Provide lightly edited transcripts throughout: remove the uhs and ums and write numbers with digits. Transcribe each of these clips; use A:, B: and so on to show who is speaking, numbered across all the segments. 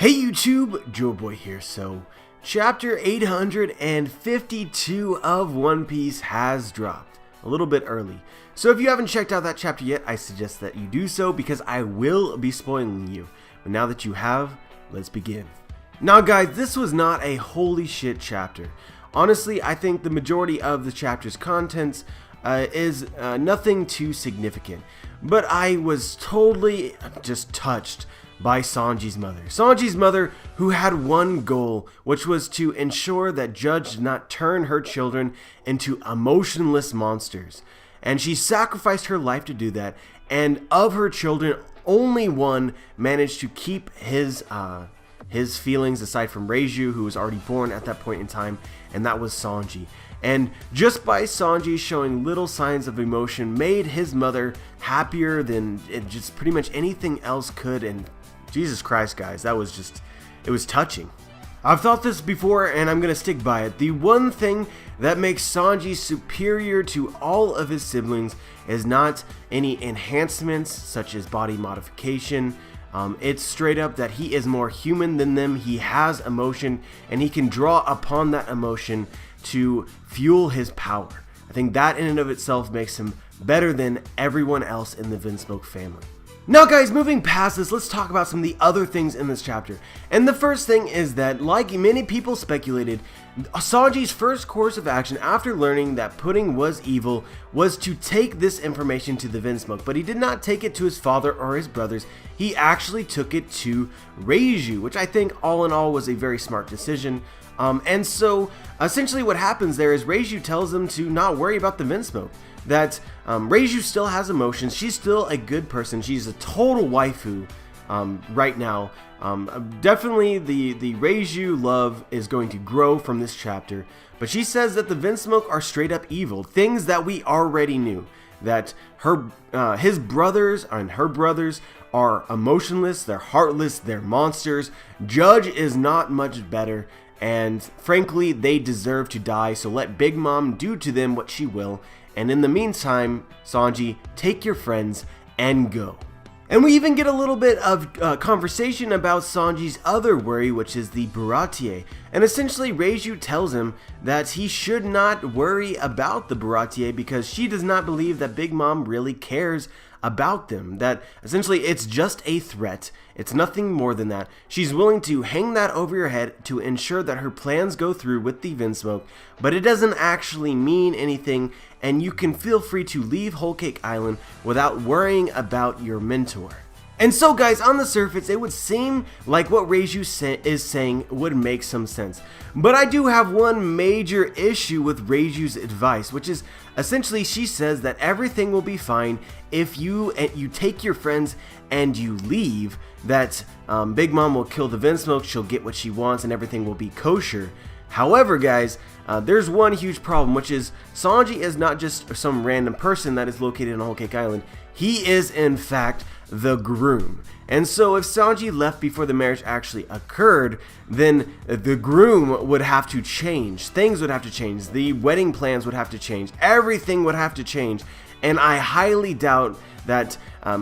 A: Hey YouTube, Joeboy here. So, chapter 852 of One Piece has dropped a little bit early. So if you haven't checked out that chapter yet, I suggest that you do so because I will be spoiling you. But now that you have, let's begin. Now guys, this was not a holy shit chapter. Honestly, I think the majority of the chapter's contents is nothing too significant. But I was totally just touched by Sanji's mother. Sanji's mother, who had one goal, which was to ensure that Judge did not turn her children into emotionless monsters. And she sacrificed her life to do that, and of her children, only one managed to keep his feelings, aside from Reiju, who was already born at that point in time, and that was Sanji. And just by Sanji showing little signs of emotion made his mother happier than just pretty much anything else could. And Jesus Christ, guys, it was touching. I've thought this before and I'm gonna stick by it. The one thing that makes Sanji superior to all of his siblings is not any enhancements such as body modification. It's straight up that he is more human than them. He has emotion and he can draw upon that emotion to fuel his power. I think that in and of itself makes him better than everyone else in the Vinsmoke family. Now guys, moving past this, let's talk about some of the other things in this chapter. And the first thing is that, like many people speculated, Sanji's first course of action after learning that Pudding was evil was to take this information to the Vinsmoke, but he did not take it to his father or his brothers. He actually took it to Reiju, which I think all in all was a very smart decision. And so essentially what happens there is Reiju tells them to not worry about the Vinsmoke. That Reiju still has emotions. She's still a good person. She's a total waifu right now. Definitely the Reiju love is going to grow from this chapter. But she says that the Vinsmoke are straight up evil. Things that we already knew. That his brothers and her brothers are emotionless. They're heartless. They're monsters. Judge is not much better. And frankly, they deserve to die. So let Big Mom do to them what she will. And in the meantime, Sanji, take your friends and go. And we even get a little bit of conversation about Sanji's other worry, which is the Baratie. And essentially, Reiju tells him that he should not worry about the Baratie because she does not believe that Big Mom really cares about them. That essentially it's just a threat. It's nothing more than that. She's willing to hang that over your head to ensure that her plans go through with the Vinsmoke, but it doesn't actually mean anything, and you can feel free to leave Whole Cake Island without worrying about your mentor. And so guys, on the surface, it would seem like what Reiju is saying would make some sense. But I do have one major issue with Reiju's advice, which is essentially she says that everything will be fine if you take your friends and you leave, that Big Mom will kill the Vinsmoke, she'll get what she wants, and everything will be kosher. However, guys, there's one huge problem, which is Sanji is not just some random person that is located on Whole Cake Island. He is, in fact, the groom. And so if Sanji left before the marriage actually occurred, then the groom would have to change. Things would have to change. The wedding plans would have to change. Everything would have to change. And I highly doubt that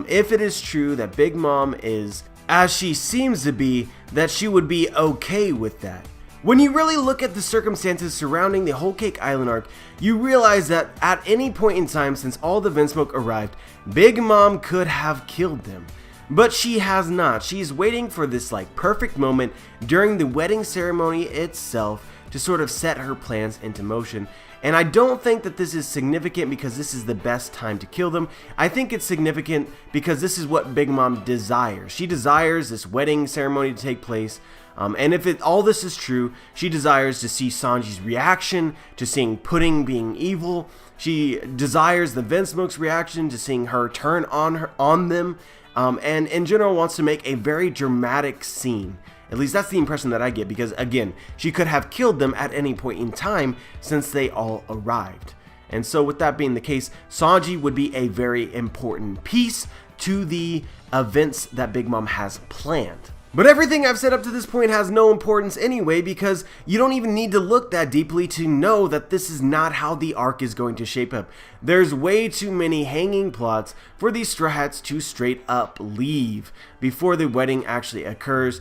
A: if it is true that Big Mom is, as she seems to be, that she would be okay with that. When you really look at the circumstances surrounding the Whole Cake Island arc, you realize that at any point in time since all the Vinsmoke arrived, Big Mom could have killed them. But she has not. She's waiting for this perfect moment during the wedding ceremony itself to sort of set her plans into motion. And I don't think that this is significant because this is the best time to kill them. I think it's significant because this is what Big Mom desires. She desires this wedding ceremony to take place. And if all this is true, she desires to see Sanji's reaction to seeing Pudding being evil. She desires the Vinsmoke's reaction to seeing her turn on them. And in general wants to make a very dramatic scene. At least that's the impression that I get, because again, she could have killed them at any point in time since they all arrived. And so with that being the case, Sanji would be a very important piece to the events that Big Mom has planned. But everything I've said up to this point has no importance anyway, because you don't even need to look that deeply to know that this is not how the arc is going to shape up. There's way too many hanging plots for these Straw Hats to straight up leave before the wedding actually occurs,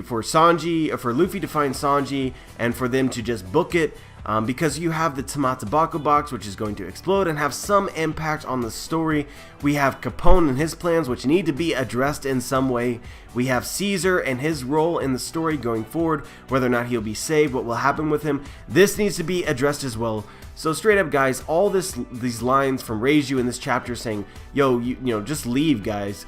A: for Luffy to find Sanji and for them to just book it. Because you have the Tamatabako box, which is going to explode and have some impact on the story. We have Capone and his plans, which need to be addressed in some way. We have Caesar and his role in the story going forward, whether or not he'll be saved, what will happen with him. This needs to be addressed as well. So straight up, guys, all these lines from Reiju in this chapter saying, yo, you know, just leave, guys.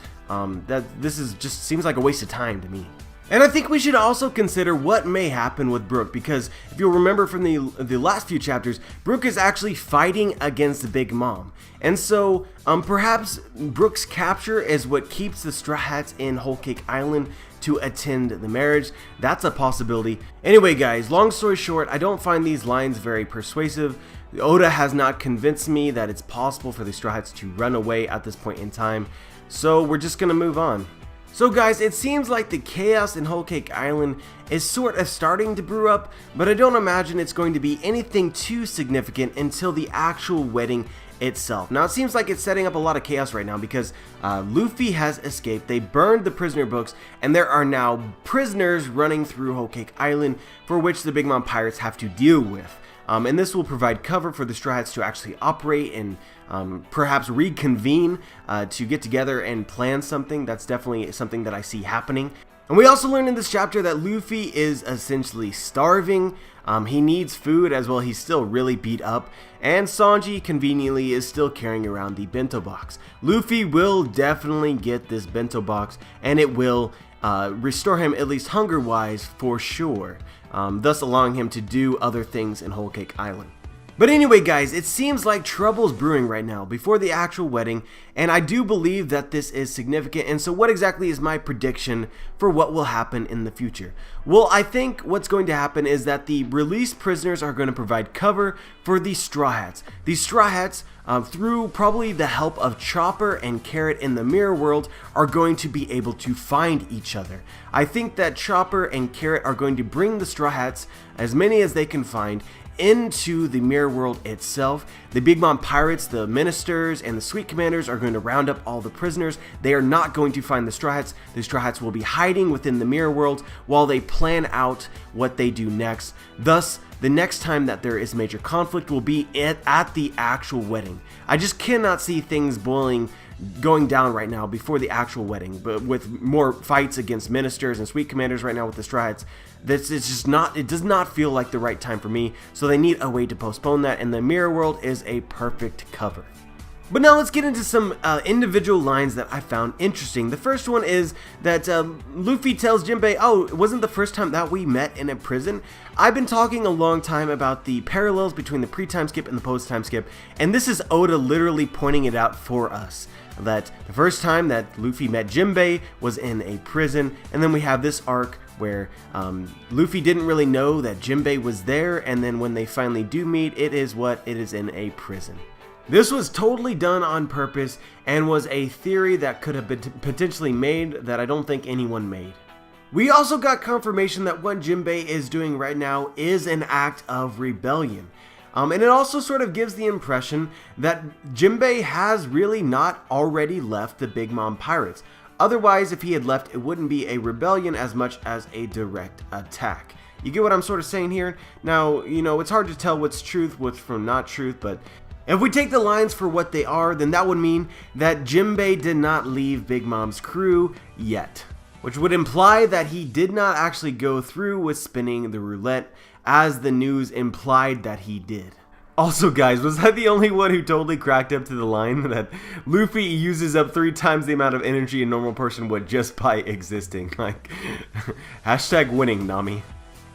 A: This is just seems like a waste of time to me. And I think we should also consider what may happen with Brook, because if you'll remember from the last few chapters, Brook is actually fighting against the Big Mom. And so perhaps Brook's capture is what keeps the Straw Hats in Whole Cake Island to attend the marriage. That's a possibility. Anyway, guys, long story short, I don't find these lines very persuasive. Oda has not convinced me that it's possible for the Straw Hats to run away at this point in time. So we're just gonna move on. So guys, it seems like the chaos in Whole Cake Island is sort of starting to brew up, but I don't imagine it's going to be anything too significant until the actual wedding itself. Now it seems like it's setting up a lot of chaos right now because Luffy has escaped, they burned the prisoner books, and there are now prisoners running through Whole Cake Island for which the Big Mom Pirates have to deal with. And this will provide cover for the Straw Hats to actually operate and perhaps reconvene to get together and plan something. That's definitely something that I see happening. And we also learned in this chapter that Luffy is essentially starving. He needs food as well. He's still really beat up. And Sanji conveniently is still carrying around the bento box. Luffy will definitely get this bento box, and it will restore him at least hunger-wise for sure. Thus allowing him to do other things in Whole Cake Island. But anyway, guys, it seems like trouble's brewing right now before the actual wedding, and I do believe that this is significant. And so what exactly is my prediction for what will happen in the future? Well, I think what's going to happen is that the released prisoners are going to provide cover for the Straw Hats. These Straw Hats, through probably the help of Chopper and Carrot in the mirror world, are going to be able to find each other. I think that Chopper and Carrot are going to bring the Straw Hats, as many as they can find, into the mirror world itself. The Big Mom Pirates, the ministers, and the Sweet Commanders are going to round up all the prisoners. They are not going to find the Straw Hats. The Straw Hats will be hiding within the mirror world while they plan out what they do next. Thus, the next time that there is major conflict will be at the actual wedding. I just cannot see things going down right now before the actual wedding, but with more fights against ministers and Sweet Commanders right now with the Straw Hats. This is just not, it does not feel like the right time for me, so they need a way to postpone that, and the mirror world is a perfect cover. But now let's get into some individual lines that I found interesting. The first one is that Luffy tells Jinbei, oh, it wasn't the first time that we met in a prison. I've been talking a long time about the parallels between the pre-time skip and the post-time skip, and this is Oda literally pointing it out for us. That the first time that Luffy met Jinbei was in a prison, and then we have this arc where Luffy didn't really know that Jinbei was there, and then when they finally do meet, it is in a prison. This was totally done on purpose and was a theory that could have been potentially made that I don't think anyone made. We also got confirmation that what Jinbei is doing right now is an act of rebellion. And it also sort of gives the impression that Jinbei has really not already left the Big Mom Pirates. Otherwise, if he had left, it wouldn't be a rebellion as much as a direct attack. You get what I'm sort of saying here? Now, you know, it's hard to tell what's truth, what's from not truth, but if we take the lines for what they are, then that would mean that Jinbei did not leave Big Mom's crew yet, which would imply that he did not actually go through with spinning the roulette, as the news implied that he did. Also, guys, was I the only one who totally cracked up to the line that Luffy uses up 3 times the amount of energy a normal person would just by existing? Like, hashtag winning, Nami.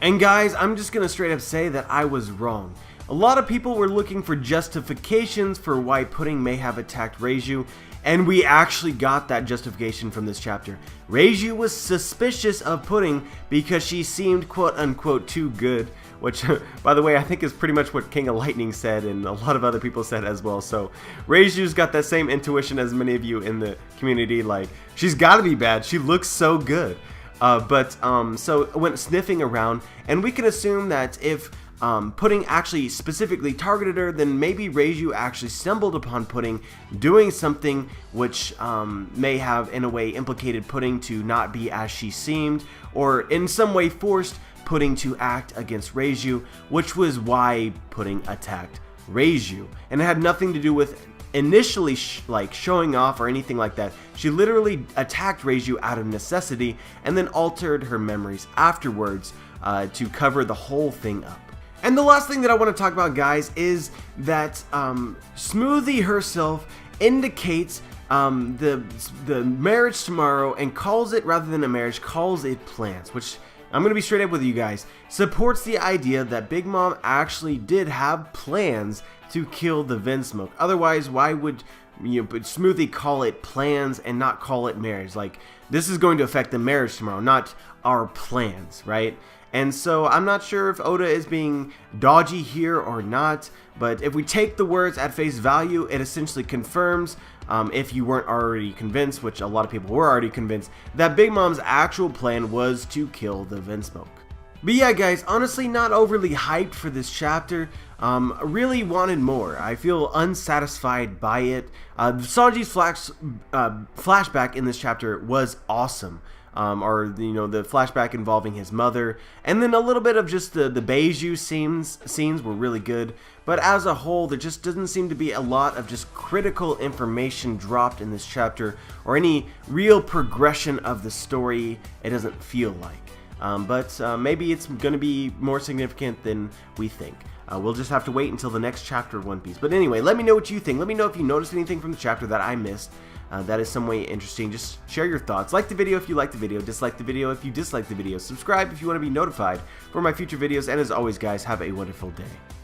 A: And guys, I'm just gonna straight up say that I was wrong. A lot of people were looking for justifications for why Pudding may have attacked Reiju, and we actually got that justification from this chapter. Reiju was suspicious of Pudding because she seemed quote-unquote too good, which, by the way, I think is pretty much what King of Lightning said and a lot of other people said as well. So Reiju's got that same intuition as many of you in the community, like, she's gotta be bad, she looks so good. So went sniffing around, and we can assume that if Pudding actually specifically targeted her, then maybe Reiju actually stumbled upon Pudding doing something which may have in a way implicated Pudding to not be as she seemed, or in some way forced Pudding to act against Reiju, which was why Pudding attacked Reiju. And it had nothing to do with initially showing off or anything like that. She literally attacked Reiju out of necessity and then altered her memories afterwards to cover the whole thing up. And the last thing that I want to talk about, guys, is that Smoothie herself indicates the marriage tomorrow and calls it, rather than a marriage, calls it plans, which I'm going to be straight up with you guys, supports the idea that Big Mom actually did have plans to kill the Vinsmoke. Otherwise, why would Smoothie call it plans and not call it marriage? Like, this is going to affect the marriage tomorrow, not our plans, right? And so I'm not sure if Oda is being dodgy here or not, but if we take the words at face value, it essentially confirms, if you weren't already convinced, which a lot of people were already convinced, that Big Mom's actual plan was to kill the Vinsmoke. But yeah, guys, honestly not overly hyped for this chapter. Really wanted more. I feel unsatisfied by it. Sanji's flashback in this chapter was awesome. The flashback involving his mother, and then a little bit of just the Beiju scenes were really good. But as a whole, there just doesn't seem to be a lot of just critical information dropped in this chapter, or any real progression of the story. It doesn't feel like. But maybe it's going to be more significant than we think. We'll just have to wait until the next chapter of One Piece. But anyway, let me know what you think. Let me know if you noticed anything from the chapter that I missed. That is some way interesting. Just share your thoughts. Like the video if you like the video. Dislike the video if you dislike the video. Subscribe if you want to be notified for my future videos. And as always, guys, have a wonderful day.